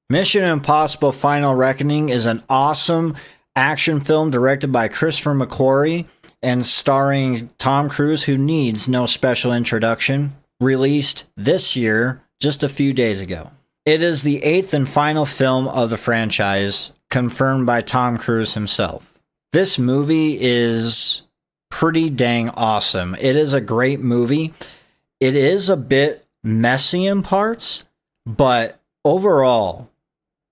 Mission Impossible Final Reckoning is an awesome action film directed by Christopher McQuarrie and starring Tom Cruise, who needs no special introduction, released this year, just a few days ago. It is the 8th and final film of the franchise, confirmed by Tom Cruise himself. This movie is pretty dang awesome. It is a great movie. It is a bit messy in parts, but overall,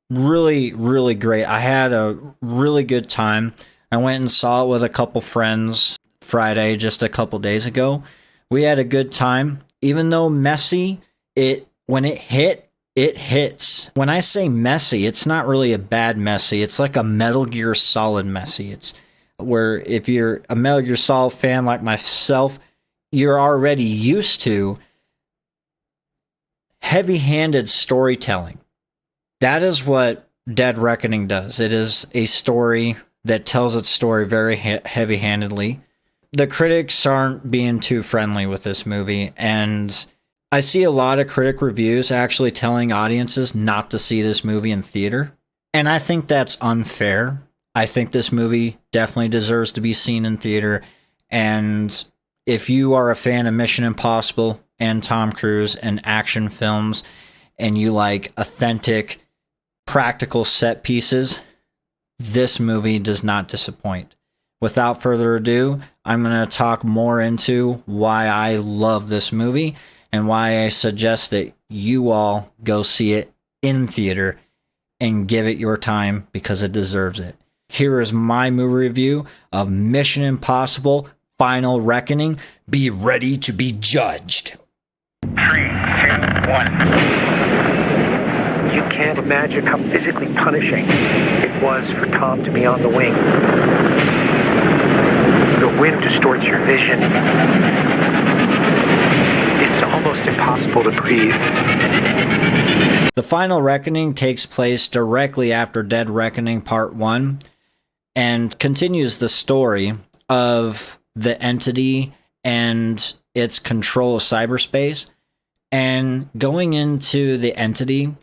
really, really great. I had a really good time. I went and saw it with a couple friends Friday, just a couple days ago. We had a good time. Even though messy, when it hit, it hits. When I say messy, it's not really a bad messy. It's like a Metal Gear Solid messy. It's where if you're a Metal Gear Solid fan like myself, you're already used to heavy-handed storytelling. That is what Dead Reckoning does. It is a story that tells its story very heavy-handedly. The critics aren't being too friendly with this movie, and I see a lot of critic reviews actually telling audiences not to see this movie in theater, and I think that's unfair. I think this movie definitely deserves to be seen in theater, and if you are a fan of Mission Impossible and Tom Cruise and action films, and you like authentic practical set pieces, this movie does not disappoint. Without further ado, I'm going to talk more into why I love this movie and why I suggest that you all go see it in theater and give it your time because it deserves it. Here is my movie review of Mission Impossible Final Reckoning. Be ready to be judged. 3, 2, 1. You can't imagine how physically punishing it was for Tom to be on the wing. The wind distorts your vision. It's almost impossible to breathe. The Final Reckoning takes place directly after Dead Reckoning Part 1 and continues the story of the entity and its control of cyberspace. And going into the entity,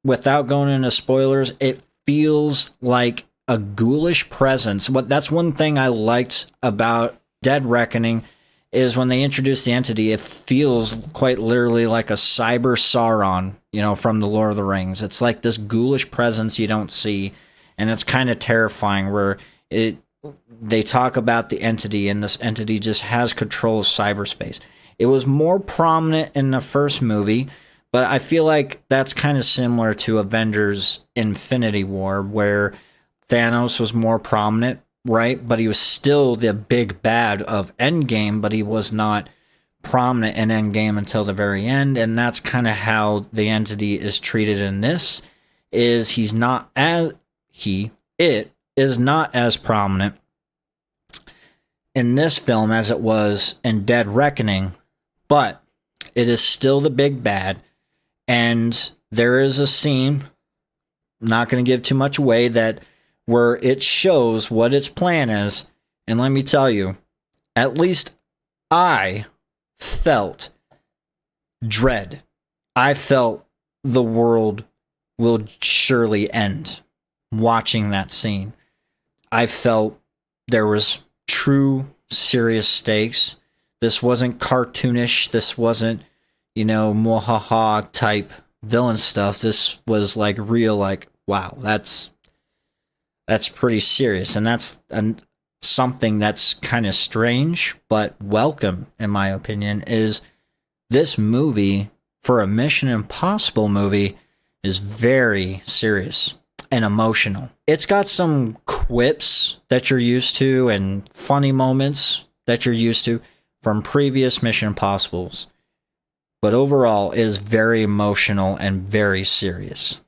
without going into spoilers, it feels like a ghoulish presence. That's one thing I liked about Dead Reckoning is when they introduce the entity, it feels quite literally like a cyber Sauron, from the Lord of the Rings. It's like this ghoulish presence you don't see, and it's kind of terrifying where they talk about the entity, and this entity just has control of cyberspace. It was more prominent in the first movie, but I feel like that's kind of similar to Avengers Infinity War, where Thanos was more prominent, right? But he was still the big bad of Endgame, but he was not prominent in Endgame until the very end, and that's kind of how the entity is treated in this, is it is not as prominent in this film as it was in Dead Reckoning, but it is still the big bad. And there is a scene, not going to give too much away, where it shows what its plan is. And let me tell you, at least I felt dread. I felt the world will surely end watching that scene. I felt there was true, serious stakes. This wasn't cartoonish. This wasn't, mohaha type villain stuff. This was like real, like, wow, that's pretty serious. And that's something that's kind of strange, but welcome, in my opinion, is this movie, for a Mission Impossible movie, is very serious and emotional. It's got some quips that you're used to and funny moments that you're used to from previous Mission Impossibles. But overall, it is very emotional and very serious.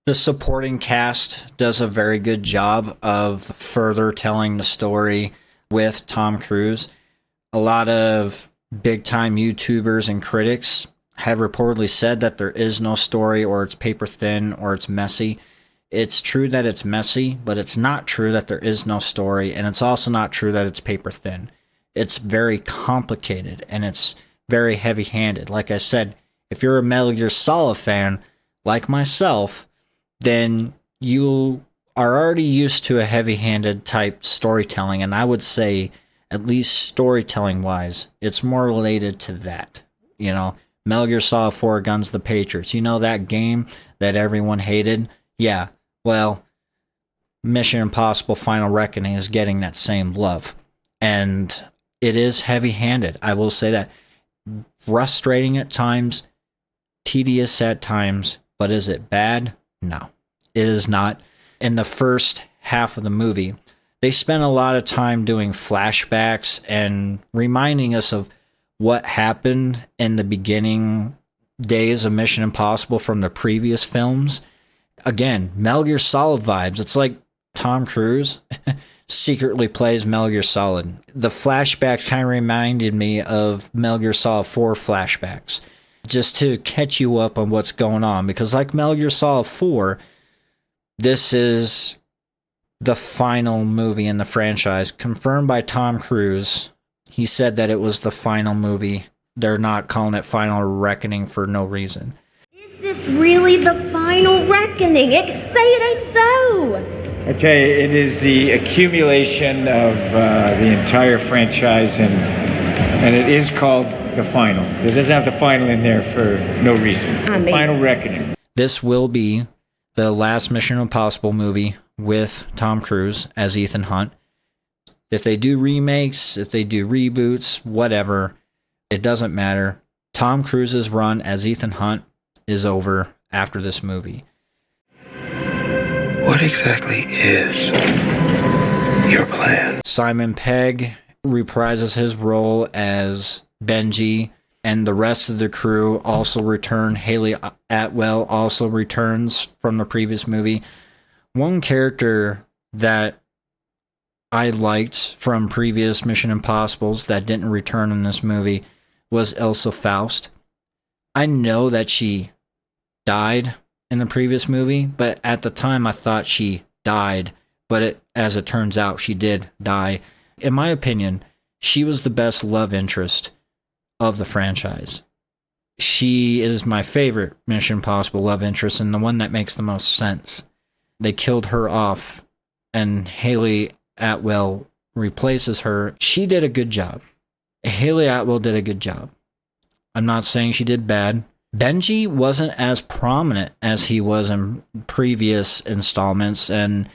The supporting cast does a very good job of further telling the story with Tom Cruise. A lot of big-time YouTubers and critics have reportedly said that there is no story, or it's paper thin, or it's messy. It's true that it's messy, but it's not true that there is no story, and it's also not true that it's paper thin. It's very complicated, and it's very heavy-handed. Like I said, if you're a Metal Gear Solid fan, like myself, then you are already used to a heavy-handed type storytelling, and I would say, at least storytelling-wise, it's more related to that. You know, Metal Gear Solid 4 Guns the Patriots. You know that game that everyone hated? Yeah, well, Mission Impossible Final Reckoning is getting that same love. And it is heavy-handed. I will say that. Frustrating at times, tedious at times, but is it bad? No, it is not. In the first half of the movie, they spent a lot of time doing flashbacks and reminding us of what happened in the beginning days of Mission Impossible from the previous films. Again, Metal Gear Solid vibes. It's like Tom Cruise secretly plays Metal Gear Solid. The flashbacks kind of reminded me of Metal Gear Solid 4 flashbacks, just to catch you up on what's going on. Because like Metal Gear Solid 4, this is the final movie in the franchise, confirmed by Tom Cruise. He said that it was the final movie. They're not calling it Final Reckoning for no reason. Is this really the final reckoning? Say it ain't so. I tell you, it is the accumulation of the entire franchise, and it is called the final. It doesn't have the final in there for no reason. The Final Reckoning. This will be the last Mission Impossible movie with Tom Cruise as Ethan Hunt. If they do remakes, if they do reboots, whatever, it doesn't matter. Tom Cruise's run as Ethan Hunt is over after this movie. What exactly is your plan? Simon Pegg reprises his role as Benji, and the rest of the crew also return. Haley Atwell also returns from the previous movie. One character that I liked from previous Mission Impossibles that didn't return in this movie was Ilsa Faust. I know that she died in the previous movie, but at the time I thought she died, but as it turns out, she did die. In my opinion, she was the best love interest of the franchise. She is my favorite Mission Impossible love interest and the one that makes the most sense. They killed her off, and Haley Atwell replaces her. She did a good job. Haley Atwell did a good job. I'm not saying she did bad. Benji wasn't as prominent as he was in previous installments, and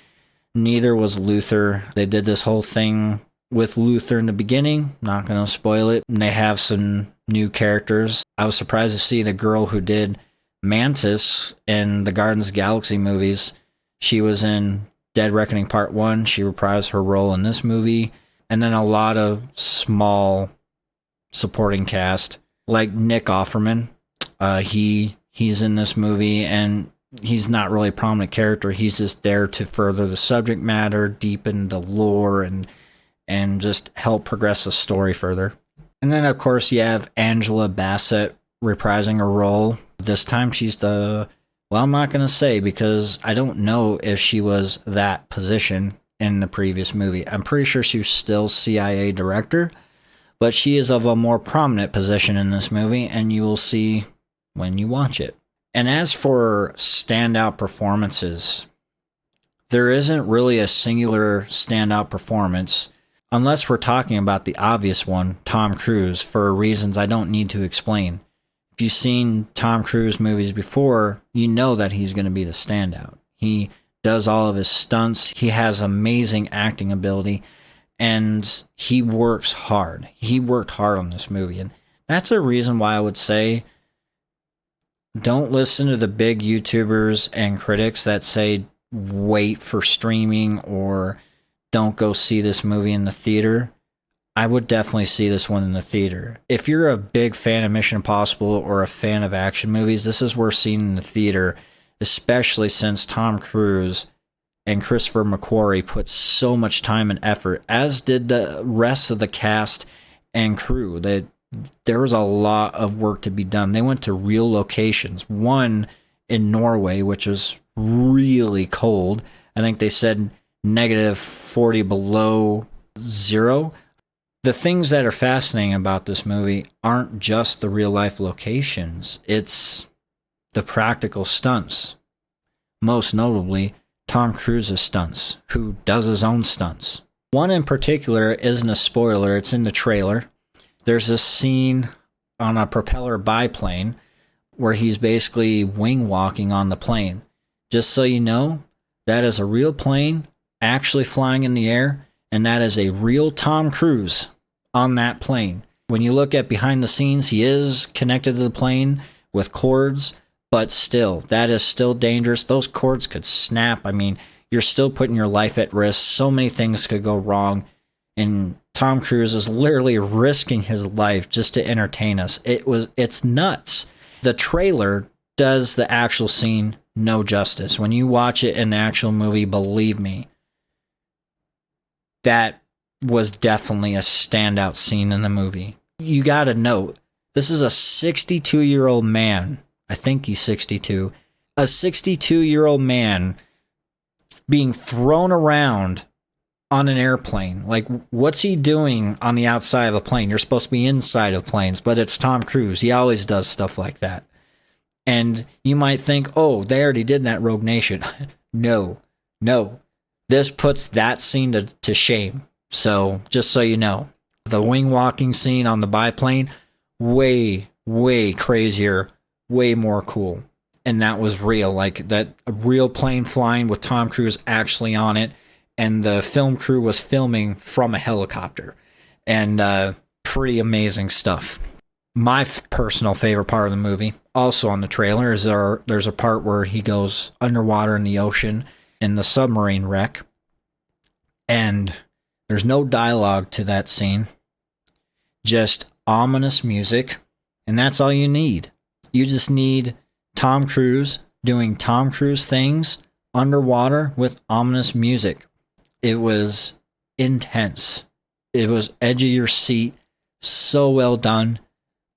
neither was Luther. They did this whole thing with Luther in the beginning. Not going to spoil it. And they have some new characters. I was surprised to see the girl who did Mantis in the Guardians of the Galaxy movies. She was in Dead Reckoning Part 1. She reprised her role in this movie. And then a lot of small supporting cast, like Nick Offerman. He's in this movie, and he's not really a prominent character. He's just there to further the subject matter, deepen the lore, and just help progress the story further. And then, of course, you have Angela Bassett reprising her role. This time she's well, I'm not going to say, because I don't know if she was that position in the previous movie. I'm pretty sure she was still CIA director, but she is of a more prominent position in this movie, and you will see when you watch it. And as for standout performances, there isn't really a singular standout performance, unless we're talking about the obvious one, Tom Cruise, for reasons I don't need to explain. If you've seen Tom Cruise movies before, you know that he's going to be the standout. He does all of his stunts. He has amazing acting ability, and he works hard. He worked hard on this movie, and that's a reason why I would say don't listen to the big YouTubers and critics that say wait for streaming or don't go see this movie in the theater. I would definitely see this one in the theater. If you're a big fan of Mission Impossible or a fan of action movies, this is worth seeing in the theater, especially since Tom Cruise and Christopher McQuarrie put so much time and effort, as did the rest of the cast and crew. There was a lot of work to be done. They went to real locations. One in Norway, which was really cold. I think they said -40 below zero. The things that are fascinating about this movie aren't just the real life locations. It's the practical stunts. Most notably, Tom Cruise's stunts, who does his own stunts. One in particular isn't a spoiler, it's in the trailer. There's this scene on a propeller biplane where he's basically wing walking on the plane. Just so you know, that is a real plane actually flying in the air, and that is a real Tom Cruise on that plane. When you look at behind the scenes, he is connected to the plane with cords, but still, that is still dangerous. Those cords could snap. I mean, you're still putting your life at risk. So many things could go wrong. And Tom Cruise is literally risking his life just to entertain us. It's nuts. The trailer does the actual scene no justice. When you watch it in the actual movie, believe me, that was definitely a standout scene in the movie. You gotta note, this is a 62-year-old man. I think he's 62. A 62-year-old man being thrown around on an airplane. Like, what's he doing on the outside of a plane? You're supposed to be inside of planes, but it's Tom Cruise. He always does stuff like that. And you might think, oh, they already did that in Rogue Nation. No. This puts that scene to shame. So, just so you know, the wing walking scene on the biplane, way crazier, way more cool. And that was real. Like, that a real plane flying with Tom Cruise actually on it. And the film crew was filming from a helicopter. And pretty amazing stuff. My personal favorite part of the movie, also on the trailer, is there's a part where he goes underwater in the ocean in the submarine wreck. And there's no dialogue to that scene. Just ominous music. And that's all you need. You just need Tom Cruise doing Tom Cruise things underwater with ominous music. It was intense. It was edge of your seat. So well done.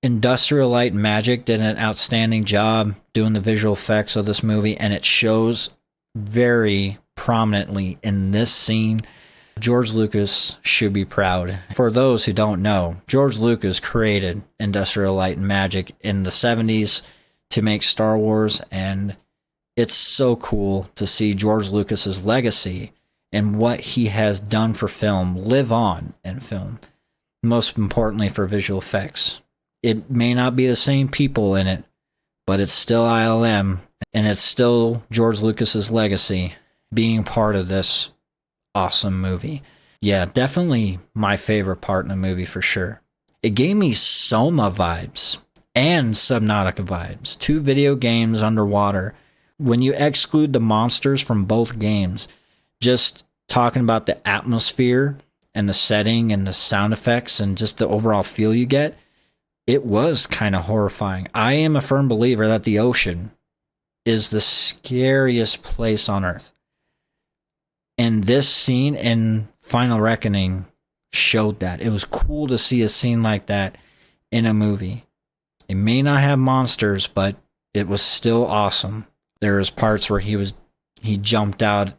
Industrial Light and Magic did an outstanding job doing the visual effects of this movie, and it shows very prominently in this scene. George Lucas should be proud. For those who don't know, George Lucas created Industrial Light and Magic in the 70s to make Star Wars, and it's so cool to see George Lucas's legacy and what he has done for film live on in film. Most importantly, for visual effects. It may not be the same people in it, but it's still ILM, and it's still George Lucas's legacy being part of this awesome movie. Yeah, definitely my favorite part in the movie for sure. It gave me Soma vibes and Subnautica vibes. 2 video games underwater. When you exclude the monsters from both games, just talking about the atmosphere and the setting and the sound effects and just the overall feel you get, it was kind of horrifying. I am a firm believer that the ocean is the scariest place on Earth. And this scene in Final Reckoning showed that. It was cool to see a scene like that in a movie. It may not have monsters, but it was still awesome. There was parts where he jumped out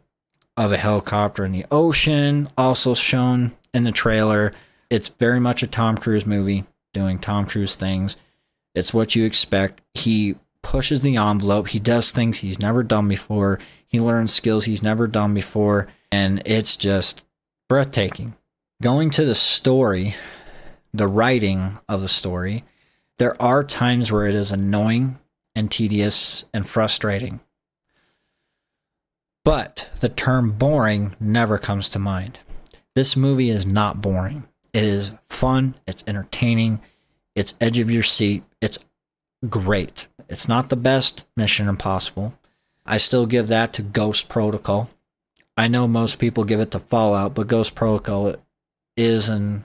of a helicopter in the ocean, also shown in the trailer. It's very much a Tom Cruise movie, doing Tom Cruise things. It's what you expect. He pushes the envelope. He does things he's never done before. He learns skills he's never done before. And it's just breathtaking. Going to the story, the writing of the story, there are times where it is annoying and tedious and frustrating. But the term boring never comes to mind. This movie is not boring. It is fun. It's entertaining. It's edge of your seat. It's great. It's not the best Mission Impossible. I still give that to Ghost Protocol. I know most people give it to Fallout, but Ghost Protocol is and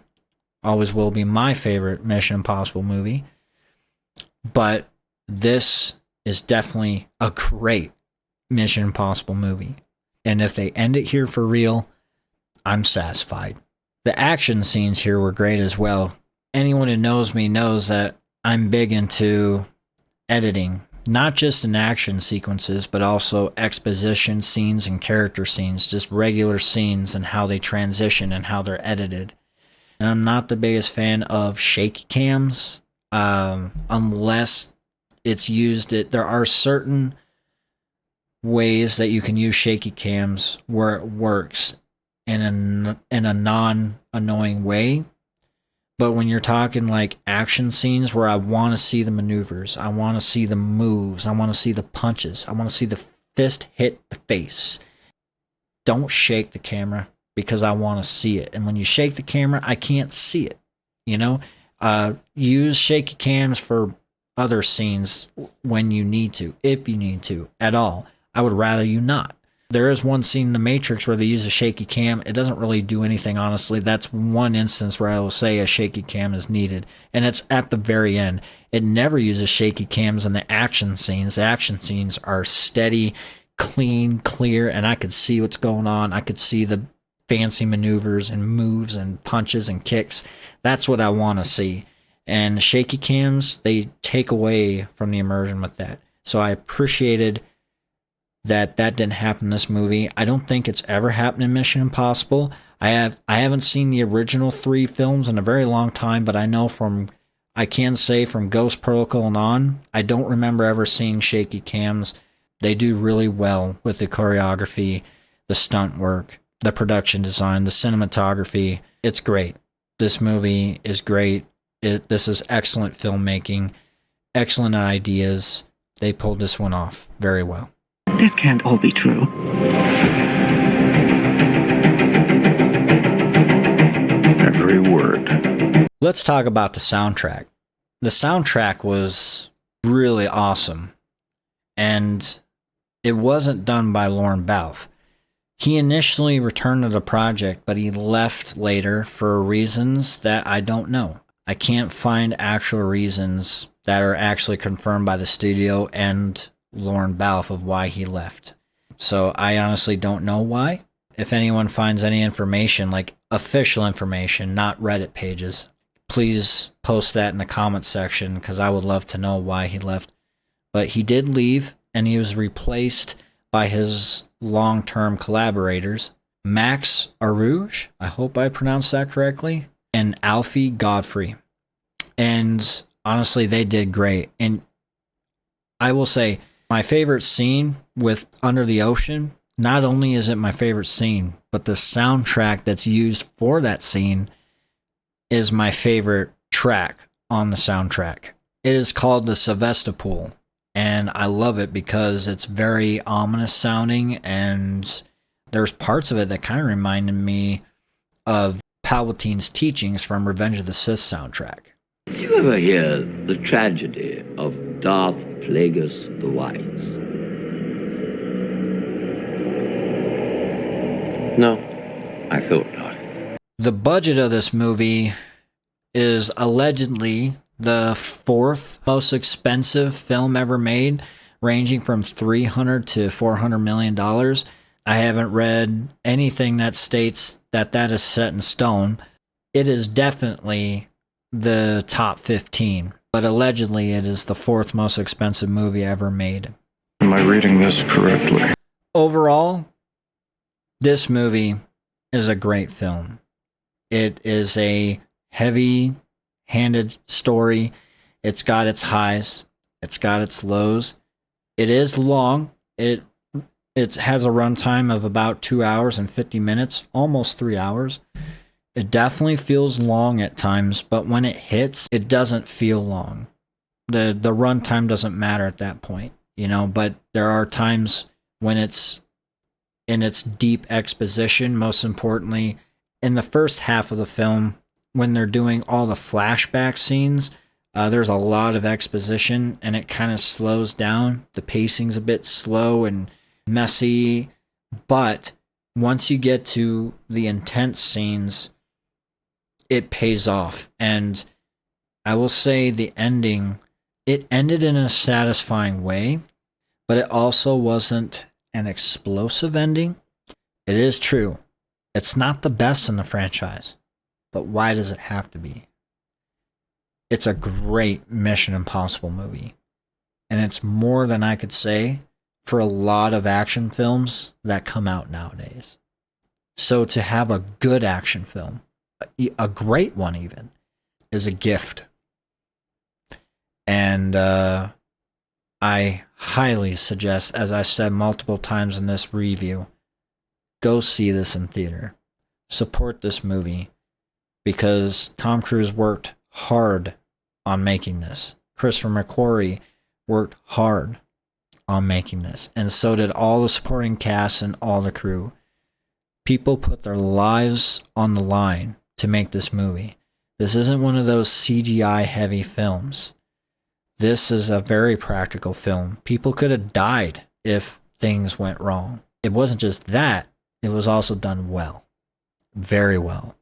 always will be my favorite Mission Impossible movie. But this is definitely a great Mission Impossible movie. And if they end it here for real, I'm satisfied. The action scenes here were great as well. Anyone who knows me knows that I'm big into editing, not just in action sequences, but also exposition scenes and character scenes, just regular scenes and how they transition and how they're edited. And I'm not the biggest fan of shaky cams, unless it's used it. There are certain ways that you can use shaky cams where it works in a non-annoying way. But when you're talking like action scenes where I want to see the maneuvers, I want to see the moves, I want to see the punches, I want to see the fist hit the face, don't shake the camera because I want to see it. And when you shake the camera, I can't see it. You know, use shaky cams for other scenes when you need to, if you need to at all. I would rather you not. There is one scene in The Matrix where they use a shaky cam. It doesn't really do anything, honestly. That's one instance where I will say a shaky cam is needed, and it's at the very end. It never uses shaky cams in the action scenes. The action scenes are steady, clean, clear, and I could see what's going on. I could see the fancy maneuvers and moves and punches and kicks. That's what I want to see. And shaky cams, they take away from the immersion with that. So I appreciated that didn't happen in this movie. I don't think it's ever happened in Mission Impossible. I haven't seen the original 3 films in a very long time, but I can say from Ghost Protocol and on, I don't remember ever seeing shaky cams. They do really well with the choreography, the stunt work, the production design, the cinematography. It's great. This movie is great. This is excellent filmmaking, excellent ideas. They pulled this one off very well. This can't all be true. Every word. Let's talk about the soundtrack. The soundtrack was really awesome, and it wasn't done by Lorne Balfe. He initially returned to the project, but he left later for reasons that I don't know. I can't find actual reasons that are actually confirmed by the studio and Lorne Balfe of why he left. So I honestly don't know why. If anyone finds any information, like official information, not Reddit pages, please post that in the comment section because I would love to know why he left. But he did leave, and he was replaced by his long-term collaborators, Max Arouge, I hope I pronounced that correctly, and Alfie Godfrey. And honestly, they did great. And I will say, my favorite scene with Under the Ocean, not only is it my favorite scene, but the soundtrack that's used for that scene is my favorite track on the soundtrack. It is called the Sevastopol, and I love it because it's very ominous sounding, and there's parts of it that kind of reminded me of Palpatine's teachings from Revenge of the Sith soundtrack. Did you ever hear the tragedy of Darth Plagueis the Wise? No. I thought not. The budget of this movie is allegedly the 4th most expensive film ever made, ranging from $300 to $400 million. I haven't read anything that states that is set in stone. It is definitely the top 15, but allegedly it is the 4th most expensive movie ever made. Am I reading this correctly? Overall, this movie is a great film. It is a heavy-handed story. It's got its highs. It's got its lows. It is long. It has a runtime of about 2 hours and 50 minutes, almost 3 hours. It definitely feels long at times, but when it hits, it doesn't feel long. The runtime doesn't matter at that point, you know, but there are times when it's in its deep exposition, most importantly, in the first half of the film, when they're doing all the flashback scenes, there's a lot of exposition, and it kind of slows down. The pacing's a bit slow and messy, but once you get to the intense scenes, it pays off. And I will say the ending, it ended in a satisfying way, but it also wasn't an explosive ending. It is true. It's not the best in the franchise, but why does it have to be? It's a great Mission Impossible movie, and it's more than I could say for a lot of action films that come out nowadays. So to have a good action film, a great one even, is a gift. And I highly suggest, as I said multiple times in this review, go see this in theater. Support this movie because Tom Cruise worked hard on making this. Christopher McQuarrie worked hard on making this, and so did all the supporting cast and all the crew. People put their lives on the line to make this movie. This isn't one of those CGI heavy films. This is a very practical film. People could have died if things went wrong. It wasn't just that, it was also done well. Very well.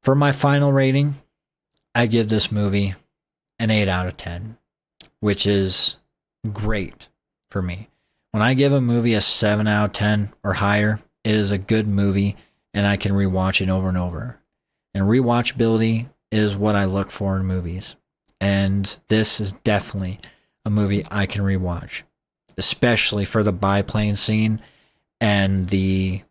For my final rating, I give this movie an 8 out of 10, which is great for me. When I give a movie a 7 out of 10 or higher, it is a good movie and I can rewatch it over and over. And rewatchability is what I look for in movies. And this is definitely a movie I can rewatch, especially for the biplane scene and the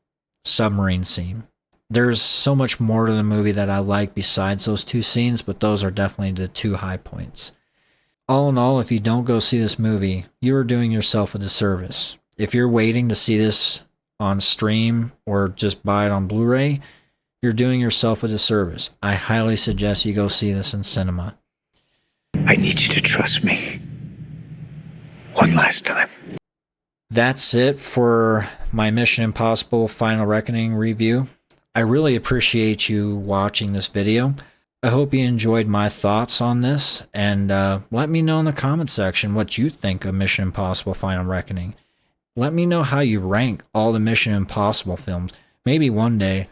submarine scene. There's so much more to the movie that I like besides those two scenes, but those are definitely the two high points. All in all, if you don't go see this movie, you are doing yourself a disservice. If you're waiting to see this on stream or just buy it on Blu-ray, you're doing yourself a disservice. I highly suggest you go see this in cinema. I need you to trust me. One last time. That's it for my Mission Impossible Final Reckoning review. I really appreciate you watching this video. I hope you enjoyed my thoughts on this, and let me know in the comment section what you think of Mission Impossible Final Reckoning. Let me know how you rank all the Mission Impossible films. Maybe one day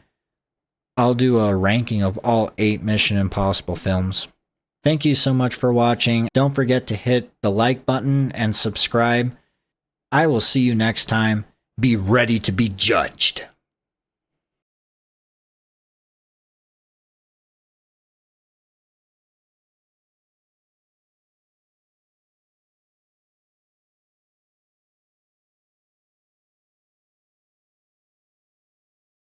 I'll do a ranking of all 8 Mission Impossible films. Thank you so much for watching. Don't forget to hit the like button and subscribe. I will see you next time. Be ready to be judged.